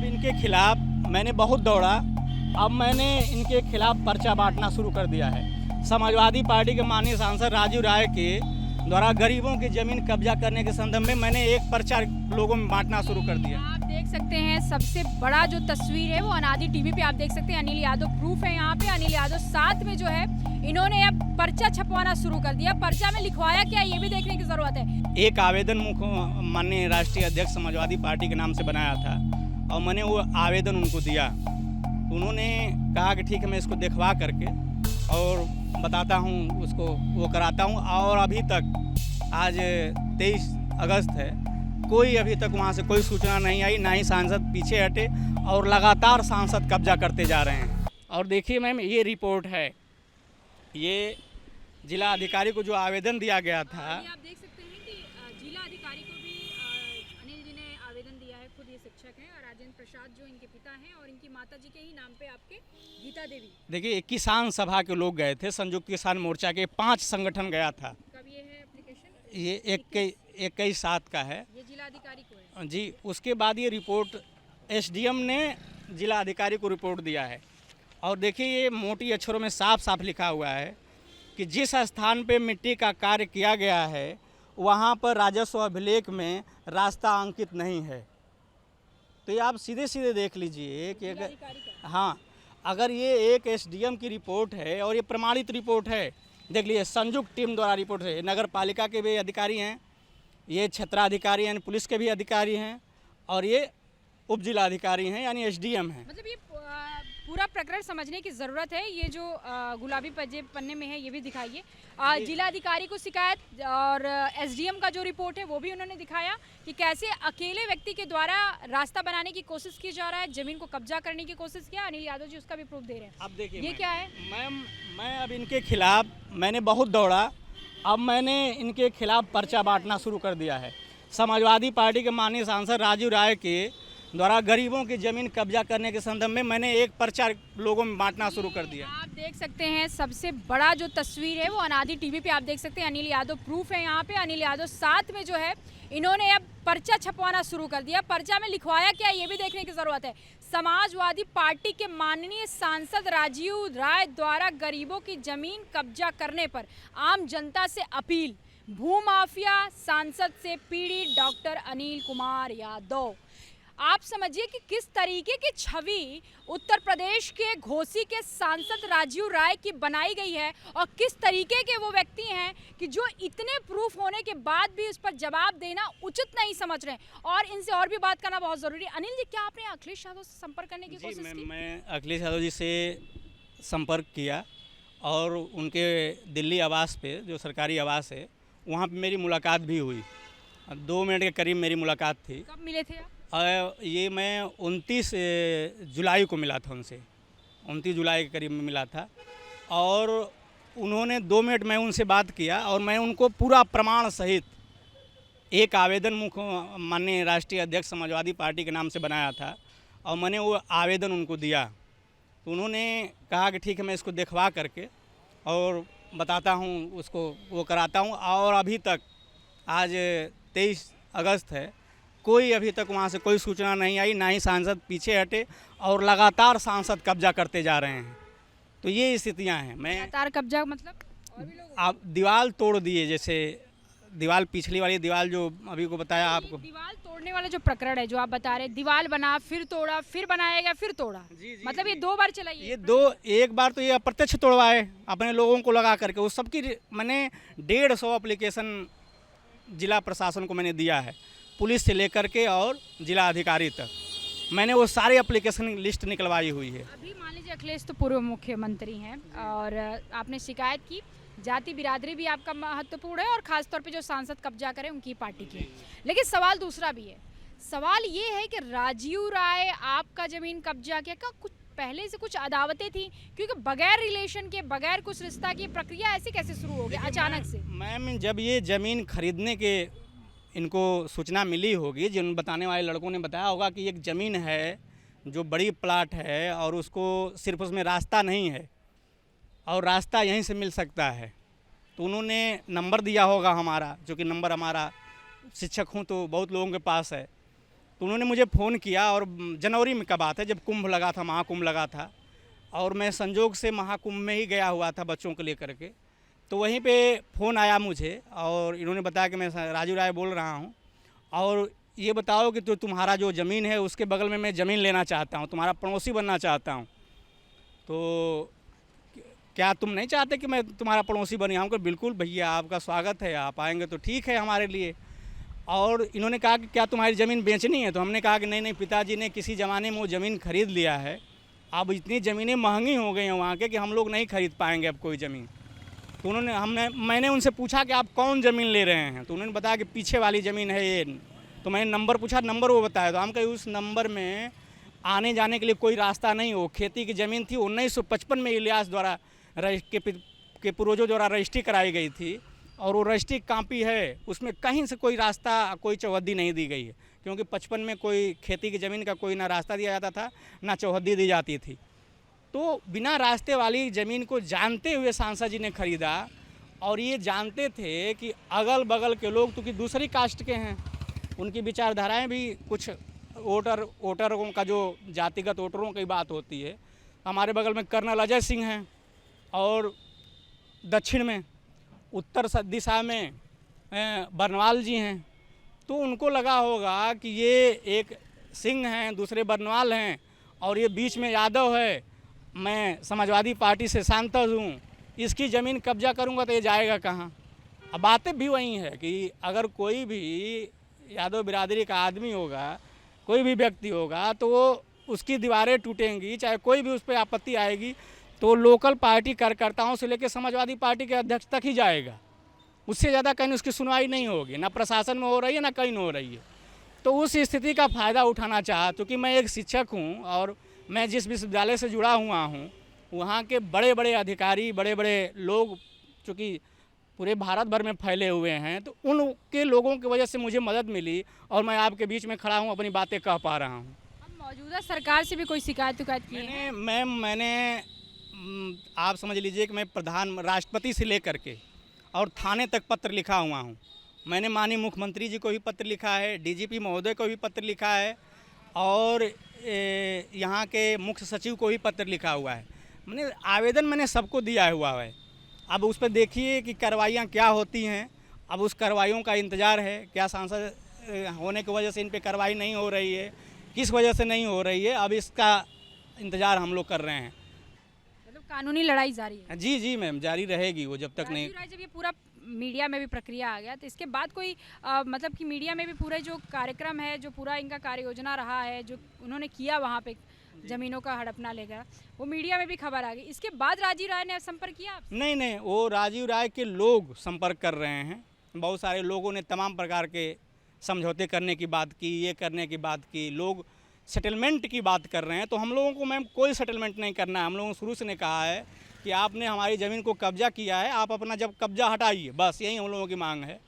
अब इनके खिलाफ मैंने बहुत दौड़ा। अब मैंने इनके खिलाफ पर्चा बांटना शुरू कर दिया है। समाजवादी पार्टी के माननीय सांसद राजू राय के द्वारा गरीबों की ज़मीन कब्जा करने के संदर्भ में मैंने एक पर्चा लोगों में बांटना शुरू कर दिया। आप देख सकते हैं सबसे बड़ा जो तस्वीर है वो अनादि टीवी पे आप देख सकते हैं। अनिल यादव प्रूफ है यहाँ पे। अनिल यादव साथ में जो है इन्होंने अब पर्चा छपवाना शुरू कर दिया। पर्चा में लिखवाया क्या ये भी देखने की जरूरत है। एक आवेदन माननीय राष्ट्रीय अध्यक्ष समाजवादी पार्टी के नाम से बनाया था और मैंने वो आवेदन उनको दिया। तो उन्होंने कहा कि ठीक है मैं इसको दिखवा करके और बताता हूँ, उसको वो कराता हूँ। और अभी तक आज 23 अगस्त है, कोई अभी तक वहाँ से कोई सूचना नहीं आई, ना ही सांसद पीछे हटे और लगातार सांसद कब्जा करते जा रहे हैं। और देखिए मैम, ये रिपोर्ट है, ये जिला अधिकारी को जो आवेदन दिया गया था। आप देख सकते हैं कि जिला अधिकारी को भी अनिल जी ने आवेदन दिया है। खुद ये शिक्षक हैं और राजेंद्र प्रसाद जो इनके पिता हैं और इनकी माता जी के ही नाम पे आपके गीता देवी। देखिए, एक किसान सभा के लोग गए थे, संयुक्त किसान मोर्चा के 5 संगठन गया था। कब ये है एप्लीकेशन? ये 21/7 का है। ये जिला अधिकारी को है जी। उसके बाद ये रिपोर्ट एसडीएम ने जिला अधिकारी को रिपोर्ट दिया है। और देखिए, ये मोटी अक्षरों में साफ साफ लिखा हुआ है कि जिस स्थान पे मिट्टी का कार्य किया गया है वहाँ पर राजस्व अभिलेख में रास्ता अंकित नहीं है। तो ये आप सीधे सीधे देख लीजिए कि अगर ये एक एसडीएम की रिपोर्ट है और ये प्रमाणित रिपोर्ट है, देख लीजिए संयुक्त टीम द्वारा रिपोर्ट है। नगर पालिका के भी अधिकारी हैं, ये क्षेत्राधिकारी यानी पुलिस के भी अधिकारी हैं और ये उप जिला अधिकारी हैं यानी एसडीएम हैं। मतलब ये पूरा प्रकरण समझने की ज़रूरत है। ये जो गुलाबी पन्ने में है ये भी दिखाइए। जिला अधिकारी को शिकायत और एसडीएम का जो रिपोर्ट है वो भी उन्होंने दिखाया कि कैसे अकेले व्यक्ति के द्वारा रास्ता बनाने की कोशिश की जा रहा है, ज़मीन को कब्जा करने की कोशिश किया। अनिल यादव जी उसका भी प्रूफ दे रहे हैं। अब देखिए ये क्या है मैम, मैं अब इनके खिलाफ मैंने बहुत दौड़ा। अब मैंने इनके खिलाफ पर्चा बांटना शुरू कर दिया है। समाजवादी पार्टी के माननीय सांसद राजू राय के द्वारा गरीबों की ज़मीन कब्जा करने के संदर्भ में मैंने एक पर्चा लोगों में बांटना शुरू कर दिया। आप देख सकते हैं सबसे बड़ा जो तस्वीर है वो अनादि टीवी पे आप देख सकते हैं। अनिल यादव प्रूफ है यहाँ पे। अनिल यादव साथ में जो है इन्होंने अब पर्चा छपवाना शुरू कर दिया। पर्चा में लिखवाया क्या ये भी देखने की ज़रूरत है। समाजवादी पार्टी के माननीय सांसद राजीव राय द्वारा गरीबों की ज़मीन कब्जा करने पर आम जनता से अपील। भूमाफिया सांसद से पीड़ित डॉक्टर अनिल कुमार यादव। आप समझिए कि किस तरीके की छवि उत्तर प्रदेश के घोसी के सांसद राजीव राय की बनाई गई है और किस तरीके के वो व्यक्ति हैं कि जो इतने प्रूफ होने के बाद भी उस पर जवाब देना उचित नहीं समझ रहे हैं। और इनसे और भी बात करना बहुत ज़रूरी है। अनिल जी, क्या आपने अखिलेश यादव से संपर्क करने की कोशिश की? मैं अखिलेश यादव जी से संपर्क किया और उनके दिल्ली आवास पे, जो सरकारी आवास है, वहाँ पे मेरी मुलाकात भी हुई। 2 मिनट के करीब मेरी मुलाकात थी। कब मिले थे आप? ये मैं 29 जुलाई को मिला था उनसे। 29 जुलाई के करीब में मिला था और उन्होंने 2 मिनट में उनसे बात किया और मैं उनको पूरा प्रमाण सहित एक आवेदन माननीय राष्ट्रीय अध्यक्ष समाजवादी पार्टी के नाम से बनाया था और मैंने वो आवेदन उनको दिया। तो उन्होंने कहा कि ठीक है मैं इसको दिखवा करके और बताता हूँ, उसको वो कराता हूँ। और अभी तक आज 23 अगस्त है, कोई अभी तक वहाँ से कोई सूचना नहीं आई, ना ही सांसद पीछे हटे और लगातार सांसद कब्जा करते जा रहे हैं। तो ये स्थितियाँ हैं। मैं लगातार कब्जा मतलब और भी लोग आप दीवार तोड़ दिए, जैसे दीवार, पिछली वाली दीवार जो अभी को बताया आपको। दीवार तोड़ने वाला जो प्रकरण है जो आप बता रहे हैं, दीवार बना फिर तोड़ा फिर बनाया गया फिर तोड़ा। जी, मतलब ये 2 बार चला। ये एक बार तो ये अप्रत्यक्ष तोड़वाए अपने लोगों को लगा करके। उस सबकी मैंने 150 एप्लीकेशन जिला प्रशासन को मैंने दिया है, पुलिस से लेकर के और जिला अधिकारी तक मैंने वो सारे एप्लीकेशन लिस्ट निकलवाई हुई है। अभी मान लीजिए अखिलेश तो पूर्व मुख्यमंत्री हैं और आपने शिकायत की। जाति बिरादरी भी आपका महत्वपूर्ण है और ख़ासतौर पे जो सांसद कब्जा करें उनकी पार्टी की। लेकिन सवाल दूसरा भी है। सवाल ये है कि राजीव राय आपका ज़मीन कब्जा किया, क्या कुछ पहले से कुछ अदावतें थी? क्योंकि बगैर रिलेशन के, बगैर कुछ रिश्ता की प्रक्रिया ऐसे कैसे शुरू हो गई अचानक से? मैम, जब ये ज़मीन खरीदने के इनको सूचना मिली होगी, जिन बताने वाले लड़कों ने बताया होगा कि एक ज़मीन है जो बड़ी प्लाट है और उसको सिर्फ उसमें रास्ता नहीं है और रास्ता यहीं से मिल सकता है, तो उन्होंने नंबर दिया होगा हमारा, जो कि नंबर हमारा शिक्षक हूँ तो बहुत लोगों के पास है। तो उन्होंने मुझे फ़ोन किया, और जनवरी में का बात है, जब कुंभ लगा था, महाकुंभ लगा था, और मैं संजोग से महाकुंभ में ही गया हुआ था बच्चों को लेकर के। तो वहीं पे फ़ोन आया मुझे और इन्होंने बताया कि मैं राजू राय बोल रहा हूँ, और ये बताओ कि तो तुम्हारा जो ज़मीन है उसके बगल में मैं ज़मीन लेना चाहता हूँ, तुम्हारा पड़ोसी बनना चाहता हूँ, तो क्या तुम नहीं चाहते कि मैं तुम्हारा पड़ोसी बन जाऊँ? बिल्कुल भैया, आपका स्वागत है, आप आएंगे तो ठीक है हमारे लिए। और इन्होंने कहा कि क्या तुम्हारी ज़मीन बेचनी है? तो हमने कहा कि नहीं नहीं, पिताजी ने किसी ज़माने में वो ज़मीन खरीद लिया है, अब इतनी ज़मीनें महंगी हो गई हैं वहाँ के कि हम लोग नहीं खरीद पाएंगे अब कोई ज़मीन। तो मैंने उनसे पूछा कि आप कौन ज़मीन ले रहे हैं? तो उन्होंने बताया कि पीछे वाली ज़मीन है ये। तो मैंने नंबर पूछा, नंबर वो बताया, तो हम कहे उस नंबर में आने जाने के लिए कोई रास्ता नहीं हो, खेती की ज़मीन थी, 1955 में इलियास द्वारा के पूर्वजों द्वारा रजिस्ट्री कराई गई थी, और वो रजिस्ट्री कापी है, उसमें कहीं से कोई रास्ता, कोई चौहद्दी नहीं दी गई है, क्योंकि 55 में कोई खेती की ज़मीन का कोई ना रास्ता दिया जाता था, ना चौहद्दी दी जाती थी। तो बिना रास्ते वाली ज़मीन को जानते हुए सांसद जी ने खरीदा, और ये जानते थे कि अगल बगल के लोग तो कि दूसरी कास्ट के हैं, उनकी विचारधाराएं भी कुछ वोटरों का जो जातिगत वोटरों की बात होती है। हमारे बगल में कर्नल अजय सिंह हैं, और दक्षिण में उत्तर दिशा में बरनवाल जी हैं। तो उनको लगा होगा कि ये एक सिंह हैं, दूसरे बरनवाल हैं, और ये बीच में यादव है, मैं समाजवादी पार्टी से सांसद हूँ, इसकी ज़मीन कब्जा करूँगा तो ये जाएगा कहाँ? अब बातें भी वही है कि अगर कोई भी यादव बिरादरी का आदमी होगा, कोई भी व्यक्ति होगा, तो वो उसकी दीवारें टूटेंगी, चाहे कोई भी उस पर आपत्ति आएगी, तो लोकल पार्टी कार्यकर्ताओं से लेकर समाजवादी पार्टी के अध्यक्ष तक ही जाएगा, उससे ज़्यादा कहीं उसकी सुनवाई नहीं होगी, ना प्रशासन में हो रही है ना कहीं हो रही है। तो उस स्थिति का फ़ायदा उठाना चाहा, क्योंकि मैं एक शिक्षक हूँ और मैं जिस विश्वविद्यालय से जुड़ा हुआ हूँ, वहाँ के बड़े बड़े अधिकारी, बड़े बड़े लोग चूँकि पूरे भारत भर में फैले हुए हैं, तो उनके लोगों की वजह से मुझे मदद मिली, और मैं आपके बीच में खड़ा हूँ, अपनी बातें कह पा रहा हूँ। अब मौजूदा सरकार से भी कोई शिकायत की है? मैंने आप समझ लीजिए कि मैं राष्ट्रपति से लेकर के और थाने तक पत्र लिखा हुआ हूँ। मैंने माननीय मुख्यमंत्री जी को भी पत्र लिखा है, डीजीपी महोदय को भी पत्र लिखा है, और यहाँ के मुख्य सचिव को भी पत्र लिखा हुआ है। मैंने सबको दिया हुआ है। अब उस पर देखिए कि कार्रवाइयाँ क्या होती हैं। अब उस कार्रवाइयों का इंतज़ार है, क्या सांसद होने की वजह से इन पर कार्रवाई नहीं हो रही है, किस वजह से नहीं हो रही है, अब इसका इंतज़ार हम लोग कर रहे हैं। मतलब कानूनी लड़ाई जारी है? जी मैम, जारी रहेगी वो जब तक नहीं। जब ये पूरा मीडिया में भी प्रक्रिया आ गया, तो इसके बाद कोई मतलब कि मीडिया में भी पूरा जो कार्यक्रम है, जो पूरा इनका कार्य योजना रहा है, जो उन्होंने किया वहाँ पे ज़मीनों का हड़पना लेकर, वो मीडिया में भी खबर आ गई, इसके बाद राजीव राय ने संपर्क किया आपसे? नहीं, वो राजीव राय के लोग संपर्क कर रहे हैं। बहुत सारे लोगों ने तमाम प्रकार के समझौते करने की बात की, ये करने की बात की, लोग सेटलमेंट की बात कर रहे हैं। तो हम लोगों को मैम कोई सेटलमेंट नहीं करना है। हम लोगों ने शुरू से ने कहा है कि आपने हमारी ज़मीन को कब्जा किया है, आप अपना जब कब्जा हटाइए, बस यही हम लोगों की मांग है।